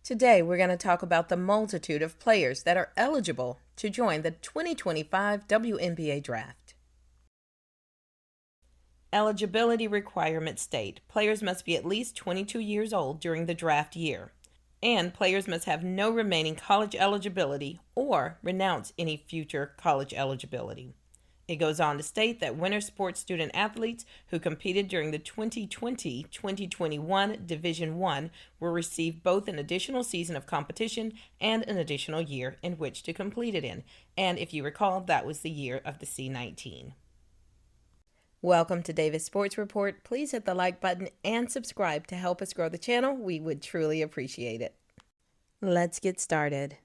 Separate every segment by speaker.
Speaker 1: Today, we're going to talk about the multitude of players that are eligible to join the 2025 WNBA Draft. Eligibility requirements state players must be at least 22 years old during the draft year, and players must have no remaining college eligibility or renounce any future college eligibility. It goes on to state that winter sports student athletes who competed during the 2020-2021 Division I will receive both an additional season of competition and an additional year in which to complete it in. And if you recall, that was the year of the C-19. Welcome to Davis Sports Report. Please hit the like button and subscribe to help us grow the channel. We would truly appreciate it. Let's get started.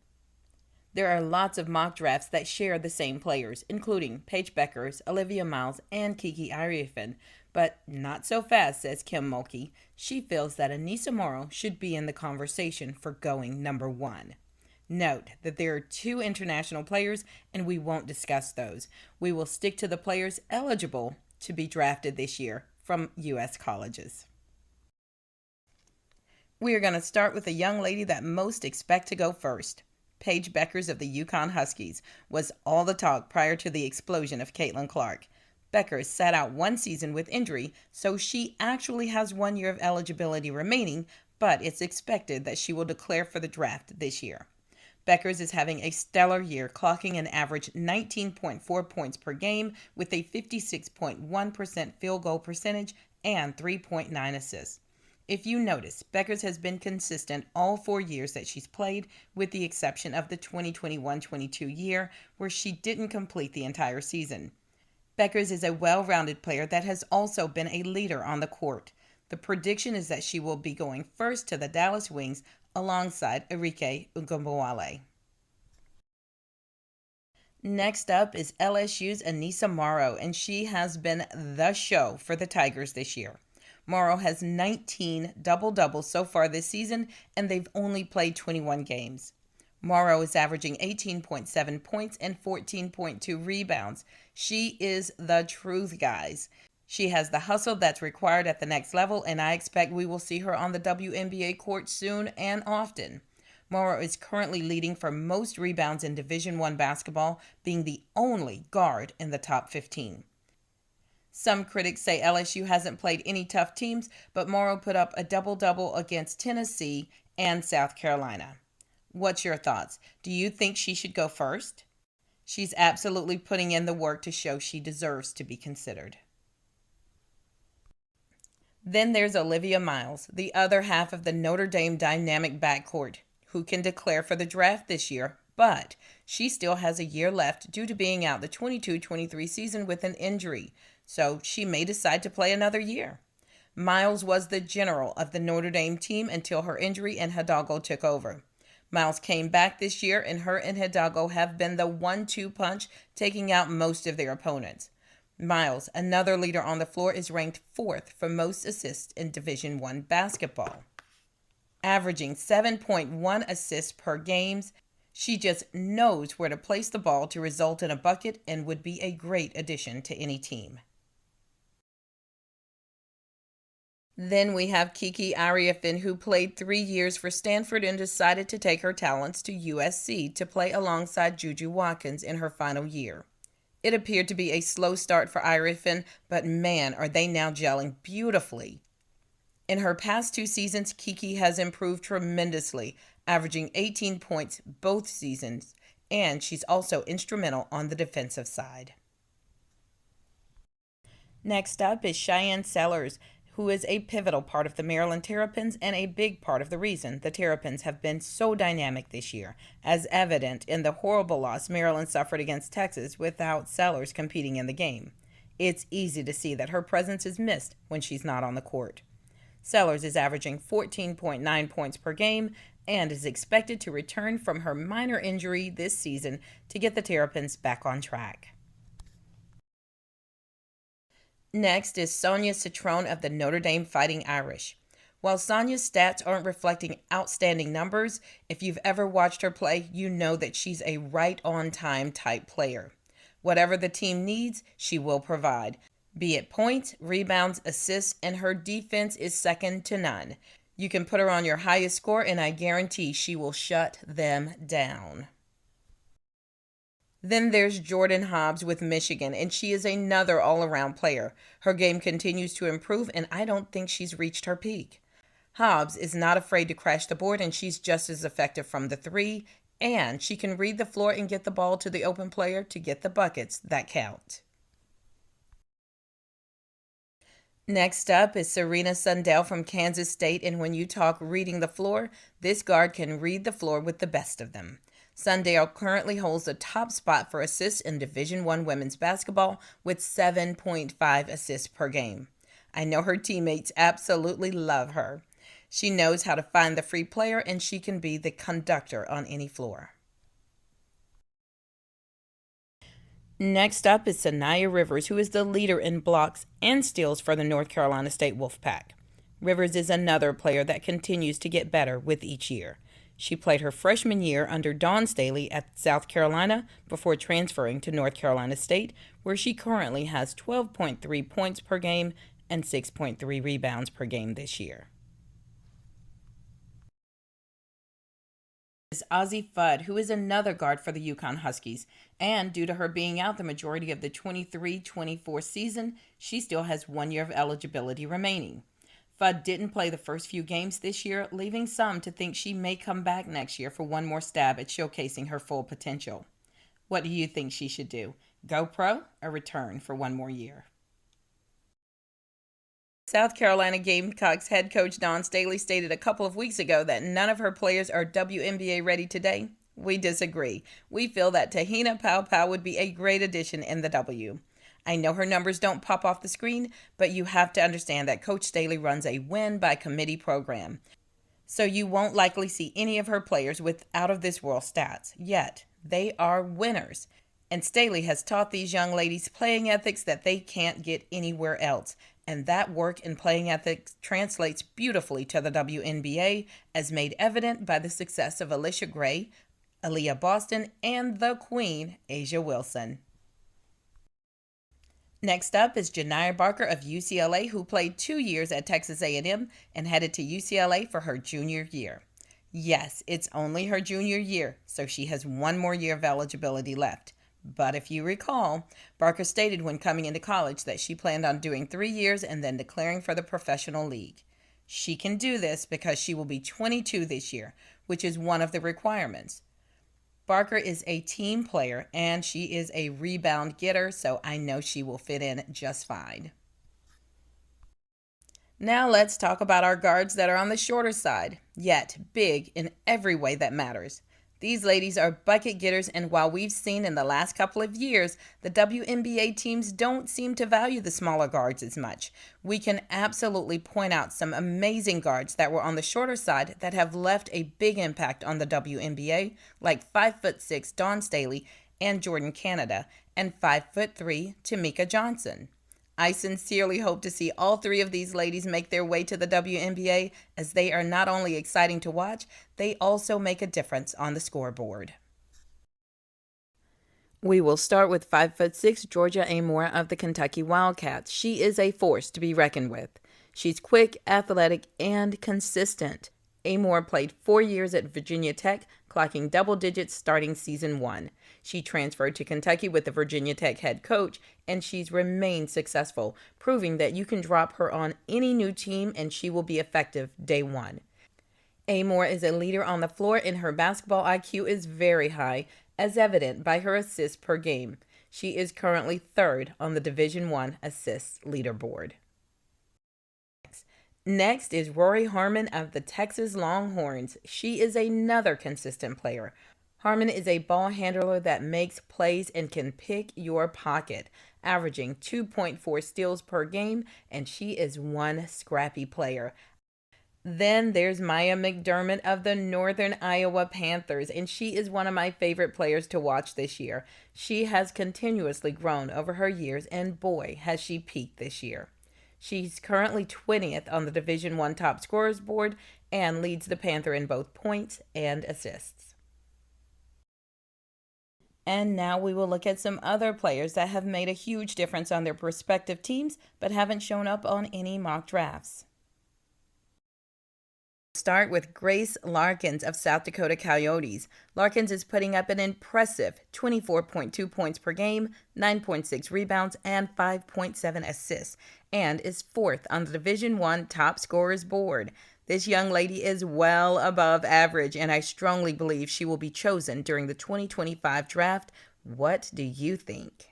Speaker 1: There are lots of mock drafts that share the same players, including Paige Bueckers, Olivia Miles, and Kiki Ariefin, but not so fast, says Kim Mulkey. She feels that Aneesah Morrow should be in the conversation for going number 1. Note that there are 2 international players, and we won't discuss those. We will stick to the players eligible to be drafted this year from U.S. colleges. We are going to start with a young lady that most expect to go first. Paige Bueckers of the UConn Huskies was all the talk prior to the explosion of Caitlin Clark. Bueckers sat out 1 season with injury, so she actually has 1 year of eligibility remaining, but it's expected that she will declare for the draft this year. Bueckers is having a stellar year, clocking an average 19.4 points per game with a 56.1% field goal percentage and 3.9 assists. If you notice, Bueckers has been consistent all 4 years that she's played, with the exception of the 2021-22 year, where she didn't complete the entire season. Bueckers is a well-rounded player that has also been a leader on the court. The prediction is that she will be going first to the Dallas Wings alongside Arike Ogunbowale. Next up is LSU's Aneesah Morrow, and she has been the show for the Tigers this year. Morrow has 19 double-doubles so far this season, and they've only played 21 games. Morrow is averaging 18.7 points and 14.2 rebounds. She is the truth, guys. She has the hustle that's required at the next level, and I expect we will see her on the WNBA court soon and often. Morrow is currently leading for most rebounds in Division I basketball, being the only guard in the top 15. Some critics say LSU hasn't played any tough teams, but Morrow put up a double-double against Tennessee and South Carolina. What's your thoughts? Do you think she should go first? She's absolutely putting in the work to show she deserves to be considered. Then there's Olivia Miles, the other half of the Notre Dame dynamic backcourt, who can declare for the draft this year, but she still has a year left due to being out the 22-23 season with an injury, so she may decide to play another year. Miles was the general of the Notre Dame team until her injury and Hidalgo took over. Miles came back this year, and her and Hidalgo have been the 1-2 punch, taking out most of their opponents. Miles, another leader on the floor, is ranked 4th for most assists in Division I basketball. Averaging 7.1 assists per game, she just knows where to place the ball to result in a bucket and would be a great addition to any team. Then we have Kiki Ariefin, who played 3 years for Stanford and decided to take her talents to USC to play alongside Juju Watkins in her final year. It appeared to be a slow start for Ariefin, but man, are they now gelling beautifully. In her past 2 seasons, Kiki has improved tremendously, averaging 18 points both seasons, and she's also instrumental on the defensive side. Next up is Cheyenne Sellers, who is a pivotal part of the Maryland Terrapins and a big part of the reason the Terrapins have been so dynamic this year, as evident in the horrible loss Maryland suffered against Texas without Sellers competing in the game. It's easy to see that her presence is missed when she's not on the court. Sellers is averaging 14.9 points per game and is expected to return from her minor injury this season to get the Terrapins back on track. Next is Sonia Citrone of the Notre Dame Fighting Irish. While Sonia's stats aren't reflecting outstanding numbers, if you've ever watched her play, you know that she's a right-on-time type player. Whatever the team needs, she will provide. Be it points, rebounds, assists, and her defense is second to none. You can put her on your highest score, and I guarantee she will shut them down. Then there's Jordan Hobbs with Michigan, and she is another all-around player. Her game continues to improve, and I don't think she's reached her peak. Hobbs is not afraid to crash the board, and she's just as effective from the three, and she can read the floor and get the ball to the open player to get the buckets that count. Next up is Serena Sundell from Kansas State, and when you talk reading the floor, this guard can read the floor with the best of them. Sundell currently holds the top spot for assists in Division I women's basketball with 7.5 assists per game. I know her teammates absolutely love her. She knows how to find the free player, and she can be the conductor on any floor. Next up is Sanaya Rivers, who is the leader in blocks and steals for the North Carolina State Wolfpack. Rivers is another player that continues to get better with each year. She played her freshman year under Dawn Staley at South Carolina before transferring to North Carolina State, where she currently has 12.3 points per game and 6.3 rebounds per game this year. Is Ozzie Fudd, who is another guard for the UConn Huskies, and due to her being out the majority of the 23-24 season, she still has 1 year of eligibility remaining. Fudd didn't play the first few games this year, leaving some to think she may come back next year for one more stab at showcasing her full potential. What do you think she should do? Go pro or return for one more year? South Carolina Gamecocks head coach Dawn Staley stated a couple of weeks ago that none of her players are WNBA ready today. We disagree. We feel that Tahina Paopao would be a great addition in the W. I know her numbers don't pop off the screen, but you have to understand that Coach Staley runs a win-by-committee program. So you won't likely see any of her players with out-of-this-world stats. Yet, they are winners. And Staley has taught these young ladies playing ethics that they can't get anywhere else. And that work in playing ethics translates beautifully to the WNBA, as made evident by the success of Alicia Gray, Aaliyah Boston, and the Queen, Asia Wilson. Next up is Janiyah Barker of UCLA, who played 2 years at Texas A&M and headed to UCLA for her junior year. Yes, it's only her junior year, so she has 1 more year of eligibility left. But if you recall, Barker stated when coming into college that she planned on doing 3 years and then declaring for the professional league. She can do this because she will be 22 this year, which is one of the requirements. Barker is a team player and she is a rebound getter, so I know she will fit in just fine. Now let's talk about our guards that are on the shorter side, yet big in every way that matters. These ladies are bucket getters, and while we've seen in the last couple of years the WNBA teams don't seem to value the smaller guards as much, we can absolutely point out some amazing guards that were on the shorter side that have left a big impact on the WNBA, like 5'6" Dawn Staley and Jordan Canada, and 5'3" Tamika Johnson. I sincerely hope to see all 3 of these ladies make their way to the WNBA, as they are not only exciting to watch, they also make a difference on the scoreboard. We will start with 5'6" Georgia Amoore of the Kentucky Wildcats. She is a force to be reckoned with. She's quick, athletic, and consistent. Amoore played 4 years at Virginia Tech, clocking double digits starting season 1. She transferred to Kentucky with the Virginia Tech head coach, and she's remained successful, proving that you can drop her on any new team and she will be effective day 1. Amoore is a leader on the floor, and her basketball IQ is very high, as evident by her assists per game. She is currently 3rd on the Division I assists leaderboard. Next is Rory Harmon of the Texas Longhorns. She is another consistent player. Harmon is a ball handler that makes plays and can pick your pocket, averaging 2.4 steals per game, and she is one scrappy player. Then there's Maya McDermott of the Northern Iowa Panthers, and she is one of my favorite players to watch this year. She has continuously grown over her years, and boy, has she peaked this year. She's currently 20th on the Division I top scorers board and leads the Panther in both points and assists. And now we will look at some other players that have made a huge difference on their respective teams but haven't shown up on any mock drafts. Start with Grace Larkins of South Dakota Coyotes. Larkins is putting up an impressive 24.2 points per game, 9.6 rebounds, and 5.7 assists, and is fourth on the Division I top scorers board. This young lady is well above average, and I strongly believe she will be chosen during the 2025 draft. What do you think?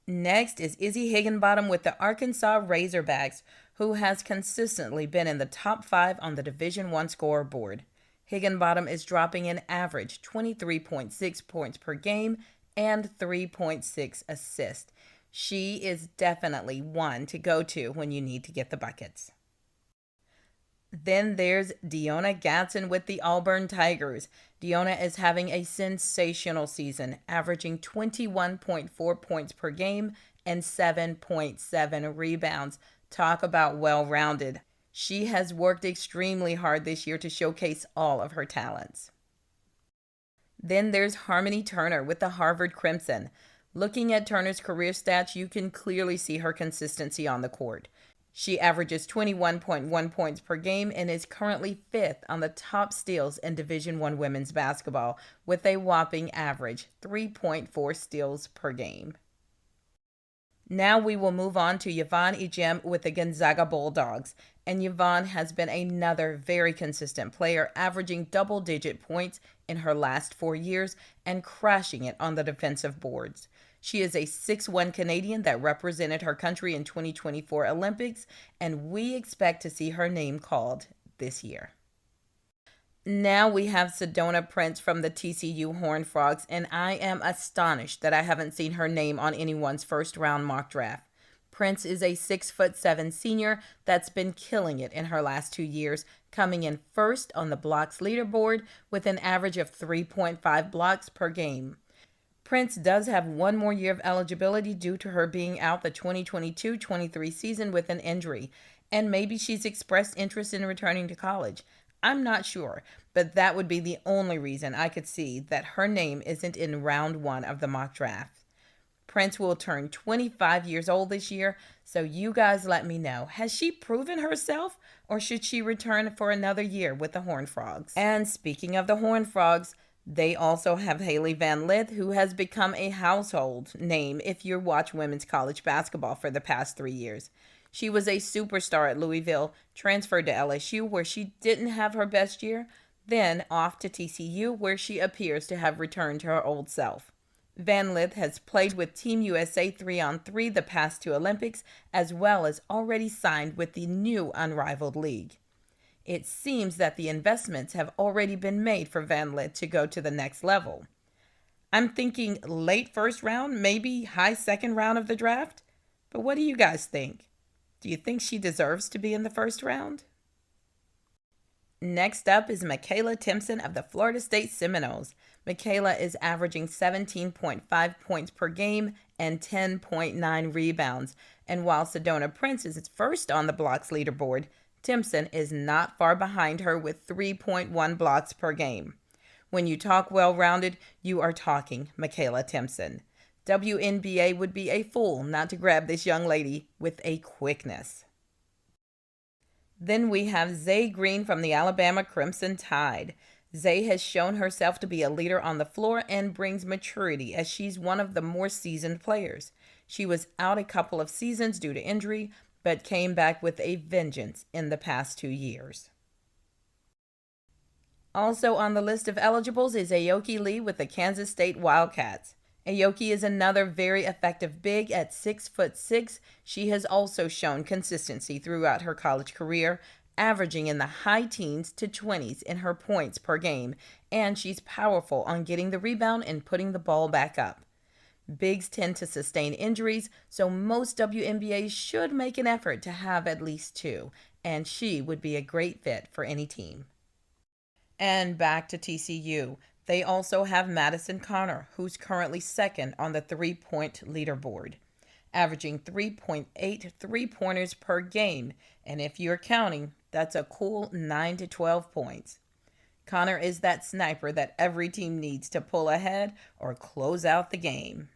Speaker 1: Next is Izzy Higginbottom with the Arkansas Razorbacks, who has consistently been in the top 5 on the Division I scoreboard. Higginbottom is dropping an average 23.6 points per game and 3.6 assists. She is definitely one to go to when you need to get the buckets. Then there's Deonna Gatson with the Auburn Tigers. Deonna is having a sensational season, averaging 21.4 points per game and 7.7 rebounds. Talk about well-rounded. She has worked extremely hard this year to showcase all of her talents. Then there's Harmony Turner with the Harvard Crimson. Looking at Turner's career stats, you can clearly see her consistency on the court. She averages 21.1 points per game and is currently 5th on the top steals in Division I women's basketball with a whopping average 3.4 steals per game. Now we will move on to Yvonne Ejem with the Gonzaga Bulldogs. And Yvonne has been another very consistent player, averaging double-digit points in her last 4 years and crashing it on the defensive boards. She is a 6'1" Canadian that represented her country in 2024 Olympics, and we expect to see her name called this year. Now we have Sedona Prince from the TCU Horned Frogs, and I am astonished that I haven't seen her name on anyone's first-round mock draft. Prince is a 6'7" senior that's been killing it in her last 2 years, coming in first on the blocks leaderboard with an average of 3.5 blocks per game. Prince does have 1 more year of eligibility due to her being out the 2022-23 season with an injury, and maybe she's expressed interest in returning to college. I'm not sure, but that would be the only reason I could see that her name isn't in round 1 of the mock draft. Prince will turn 25 years old this year, so you guys let me know. Has she proven herself, or should she return for another year with the Horned Frogs? And speaking of the Horned Frogs, they also have Haley Van Lith, who has become a household name if you watch women's college basketball for the past 3 years. She was a superstar at Louisville, transferred to LSU where she didn't have her best year, then off to TCU where she appears to have returned to her old self. Van Lith has played with Team USA 3-on-3 the past 2 Olympics, as well as already signed with the new unrivaled league. It seems that the investments have already been made for Van Lith to go to the next level. I'm thinking late first round, maybe high second round of the draft. But what do you guys think? Do you think she deserves to be in the first round? Next up is Michaela Timpson of the Florida State Seminoles. Michaela is averaging 17.5 points per game and 10.9 rebounds. And while Sedona Prince is first on the blocks leaderboard, Timpson is not far behind her with 3.1 blocks per game. When you talk well-rounded, you are talking Michaela Timpson. WNBA would be a fool not to grab this young lady with a quickness. Then we have Zay Green from the Alabama Crimson Tide. Zay has shown herself to be a leader on the floor and brings maturity as she's one of the more seasoned players. She was out a couple of seasons due to injury, but came back with a vengeance in the past 2 years. Also on the list of eligibles is Aoki Lee with the Kansas State Wildcats. Aoki is another very effective big at 6'6". She has also shown consistency throughout her college career, averaging in the high teens to 20s in her points per game, and she's powerful on getting the rebound and putting the ball back up. Bigs tend to sustain injuries, so most WNBAs should make an effort to have at least 2, and she would be a great fit for any team. And back to TCU. They also have Madison Connor, who's currently second on the three-point leaderboard, averaging 3.8 three-pointers per game, and if you're counting, that's a cool 9 to 12 points. Connor is that sniper that every team needs to pull ahead or close out the game.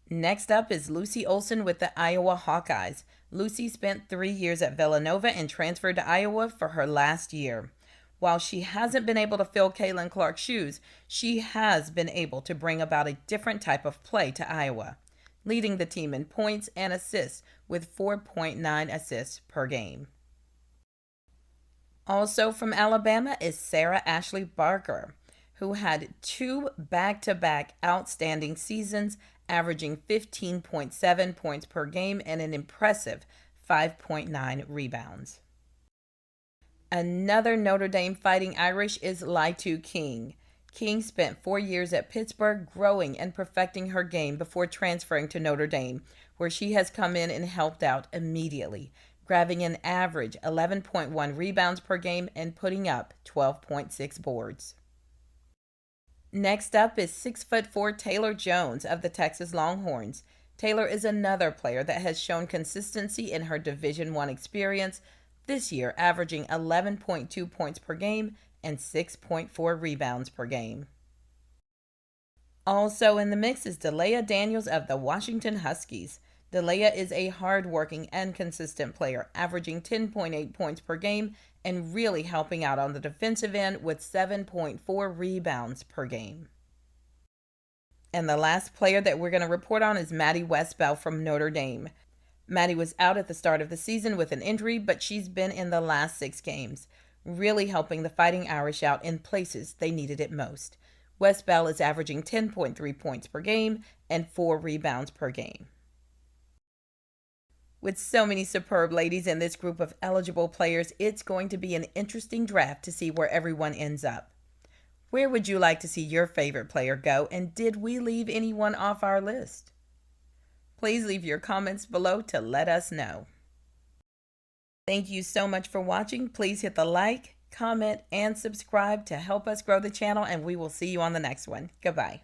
Speaker 1: Next up is Lucy Olson with the Iowa Hawkeyes. Lucy spent 3 years at Villanova and transferred to Iowa for her last year. While she hasn't been able to fill Caitlin Clark's shoes, she has been able to bring about a different type of play to Iowa, leading the team in points and assists with 4.9 assists per game. Also from Alabama is Sarah Ashley Barker, who had 2 back-to-back outstanding seasons, averaging 15.7 points per game and an impressive 5.9 rebounds. Another Notre Dame Fighting Irish is Laitu King. King spent 4 years at Pittsburgh growing and perfecting her game before transferring to Notre Dame, where she has come in and helped out immediately, grabbing an average 11.1 rebounds per game and putting up 12.6 boards. Next up is 6'4" Taylor Jones of the Texas Longhorns. Taylor is another player that has shown consistency in her Division I experience, this year averaging 11.2 points per game and 6.4 rebounds per game. Also in the mix is Delia Daniels of the Washington Huskies. Delia is a hard-working and consistent player, averaging 10.8 points per game and really helping out on the defensive end with 7.4 rebounds per game. And the last player that we're going to report on is Maddie Westbell from Notre Dame. Maddie was out at the start of the season with an injury, but she's been in the last 6 games, really helping the Fighting Irish out in places they needed it most. Westbell is averaging 10.3 points per game and 4 rebounds per game. With so many superb ladies in this group of eligible players, it's going to be an interesting draft to see where everyone ends up. Where would you like to see your favorite player go, and did we leave anyone off our list? Please leave your comments below to let us know. Thank you so much for watching. Please hit the like, comment, and subscribe to help us grow the channel, and we will see you on the next one. Goodbye.